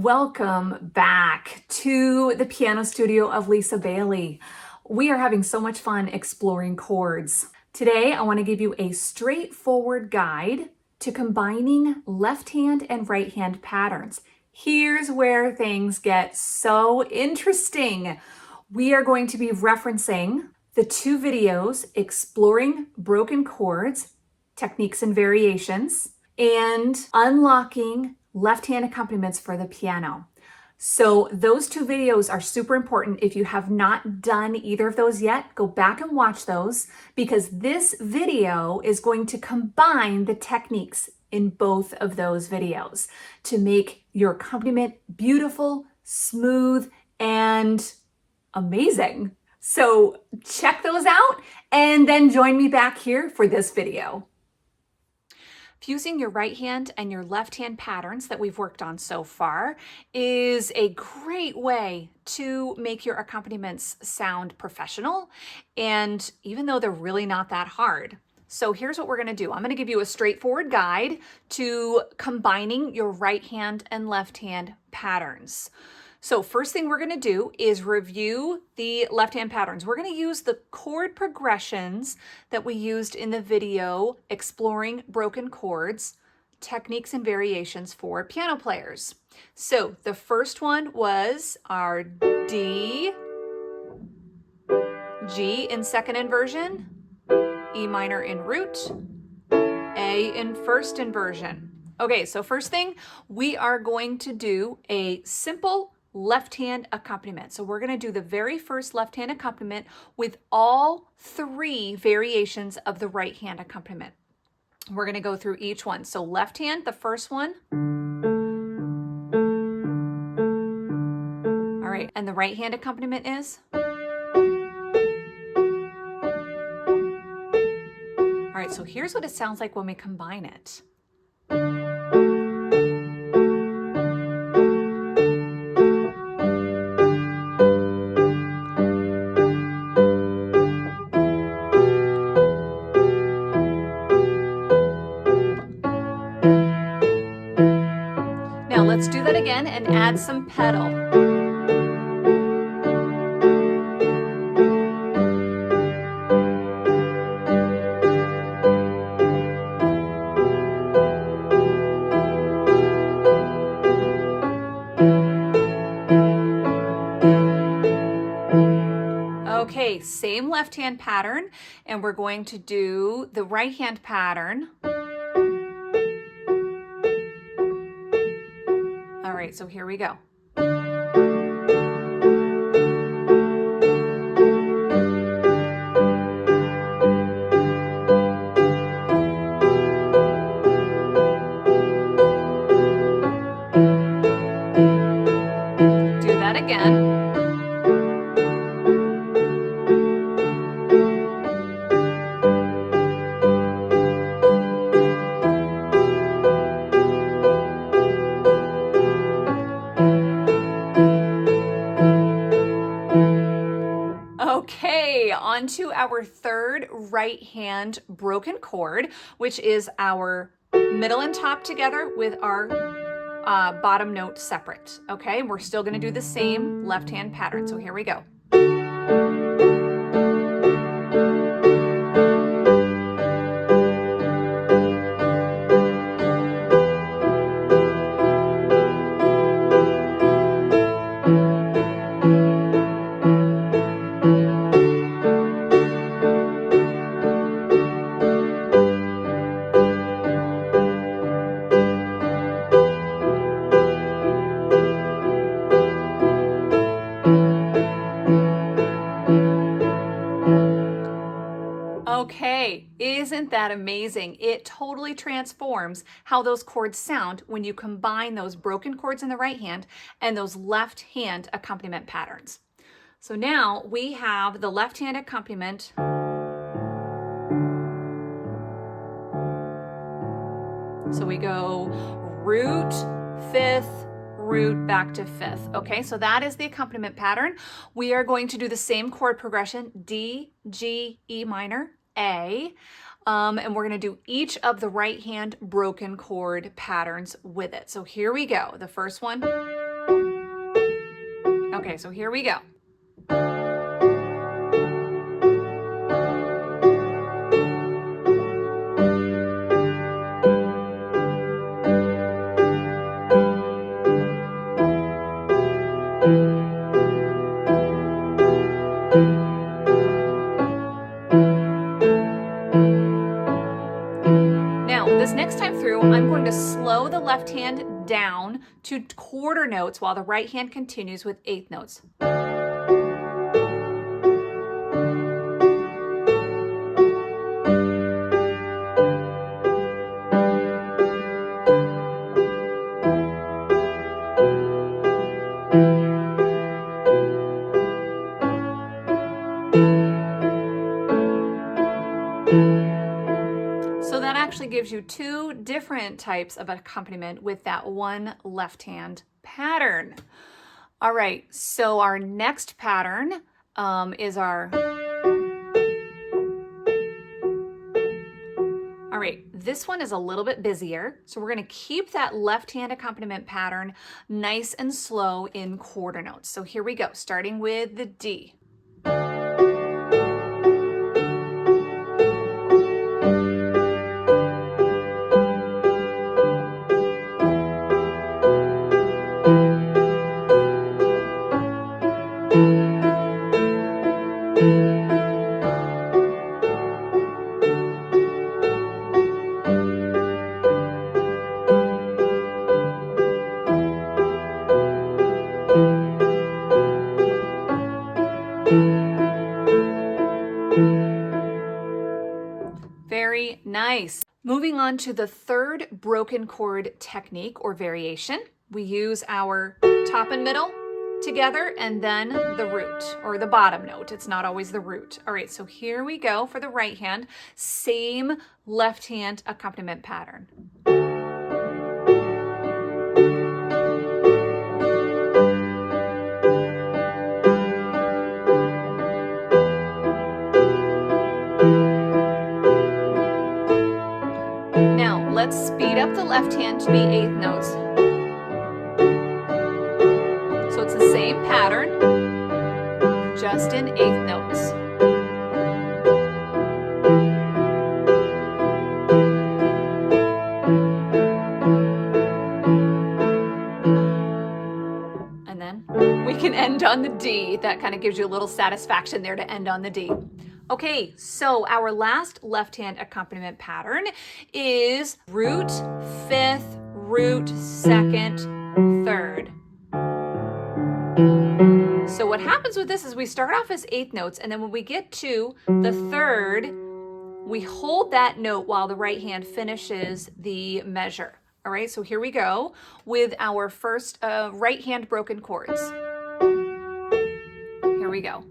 Welcome back to the piano studio of Lisa Bailey. We are having so much fun exploring chords. Today, I want to give you a straightforward guide to combining left hand and right hand patterns. Here's where things get so interesting. We are going to be referencing the two videos exploring broken chords, techniques and variations, and unlocking left-hand accompaniments for the piano. So those two videos are super important. If you have not done either of those yet, go back and watch those because this video is going to combine the techniques in both of those videos to make your accompaniment beautiful, smooth, and amazing. So check those out and then join me back here for this video. Fusing your right hand and your left hand patterns that we've worked on so far is a great way to make your accompaniments sound professional, and even though they're really not that hard. So here's what we're going to do. I'm going to give you a straightforward guide to combining your right hand and left hand patterns. So first thing we're going to do is review the left-hand patterns. We're going to use the chord progressions that we used in the video exploring broken chords, techniques and variations for piano players. So the first one was our D, G in second inversion, E minor in root, A in first inversion. Okay, so first thing, we are going to do a simple left hand accompaniment. So we're going to do the very first left hand accompaniment with all three variations of the right hand accompaniment. We're going to go through each one. So left hand, the first one. All right, and the right hand accompaniment is. All right, so here's what it sounds like when we combine it. Now let's do that again and add some pedal. Okay, same left hand pattern, and we're going to do the right hand pattern. All right, so here we go. Do that again. Okay, on to our third right hand broken chord, which is our middle and top together with our bottom note separate. Okay, we're still going to do the same left hand pattern. So here we go. Okay, isn't that amazing? It totally transforms how those chords sound when you combine those broken chords in the right hand and those left hand accompaniment patterns. So now we have the left hand accompaniment. So we go root, fifth, root, back to fifth. Okay, so that is the accompaniment pattern. We are going to do the same chord progression, D, G, E minor, A, and we're going to do each of the right hand broken chord patterns with it. So here we go. The first one. Okay, so here we go. Now, this next time through, I'm going to slow the left hand down to quarter notes while the right hand continues with eighth notes. So that actually gives you two different types of accompaniment with that one left hand pattern. All right, so our next pattern is our... All right, this one is a little bit busier, so we're going to keep that left hand accompaniment pattern nice and slow in quarter notes. So here we go, starting with the D. Very nice. Moving on to the third broken chord technique or variation. We use our top and middle together and then the root or the bottom note. It's not always the root. All right, so here we go for the right hand. Same left hand accompaniment pattern. Now, let's speed up the left hand to be eighth notes. So it's the same pattern, just in eighth notes. And then we can end on the D. That kind of gives you a little satisfaction there to end on the D. Okay, so our last left hand accompaniment pattern is root, fifth, root, second, third. So what happens with this is we start off as eighth notes, and then when we get to the third, we hold that note while the right hand finishes the measure. All right, so here we go with our first right hand broken chords. Here we go.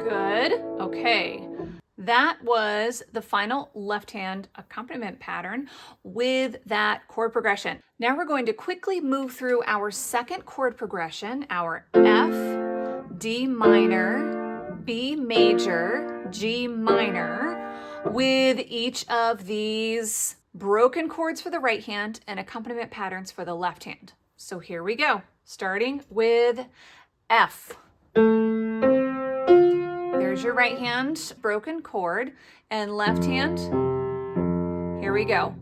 Good. Okay. That was the final left hand accompaniment pattern with that chord progression. Now we're going to quickly move through our second chord progression, our F, D minor, B major, G minor, with each of these broken chords for the right hand and accompaniment patterns for the left hand. So here we go, starting with F. There's your right hand broken chord, and left hand, here we go.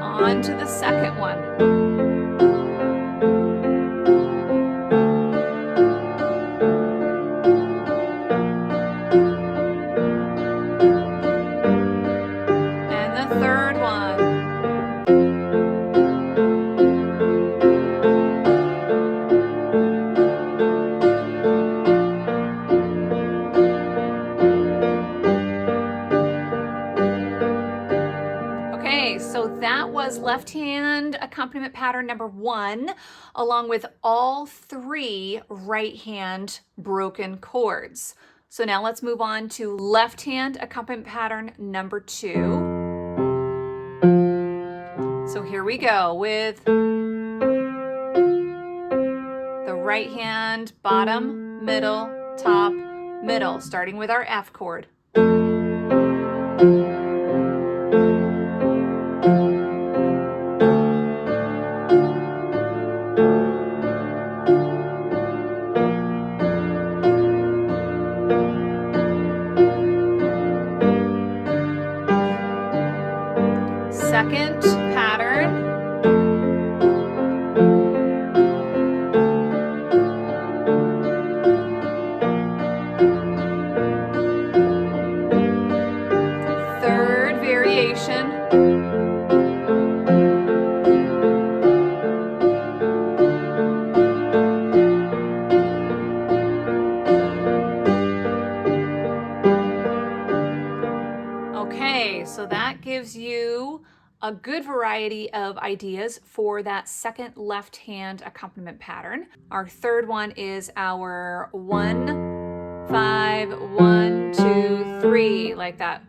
On to the second one. left hand accompaniment pattern number 1, along with all 3 right hand broken chords. So now let's move on to left hand accompaniment pattern number 2. So here we go with the right hand, bottom, middle, top, middle, starting with our F chord. Second pattern. Third variation. Okay, so that gives you a good variety of ideas for that second left hand accompaniment pattern. Our third one is our 1, 5, 1, 2, 3, like that.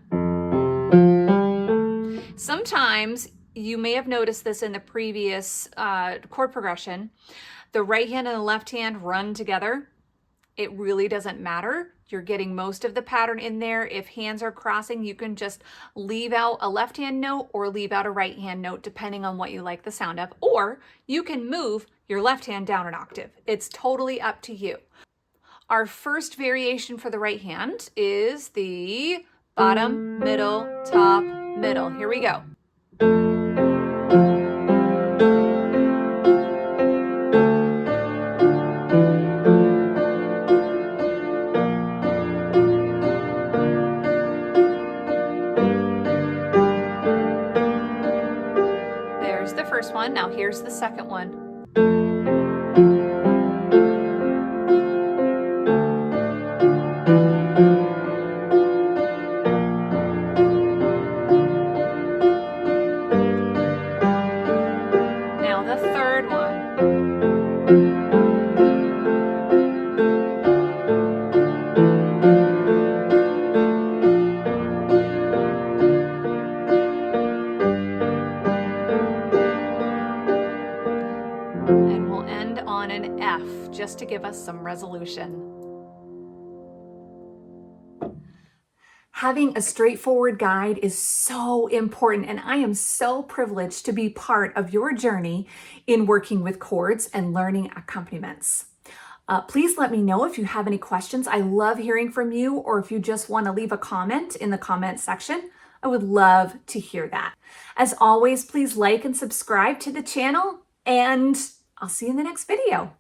Sometimes you may have noticed this in the previous chord progression. The right hand and the left hand run together. It really doesn't matter. You're getting most of the pattern in there. If hands are crossing, you can just leave out a left hand note or leave out a right hand note, depending on what you like the sound of, or you can move your left hand down an octave. It's totally up to you. Our first variation for the right hand is the bottom, middle, top, middle. Here we go. There's the first one. Now here's the second one. Now the third one. And we'll end on an F just to give us some resolution. Having a straightforward guide is so important, and I am so privileged to be part of your journey in working with chords and learning accompaniments. Please let me know if you have any questions. I love hearing from you, or if you just want to leave a comment in the comment section. I would love to hear that. As always, please like and subscribe to the channel, and I'll see you in the next video.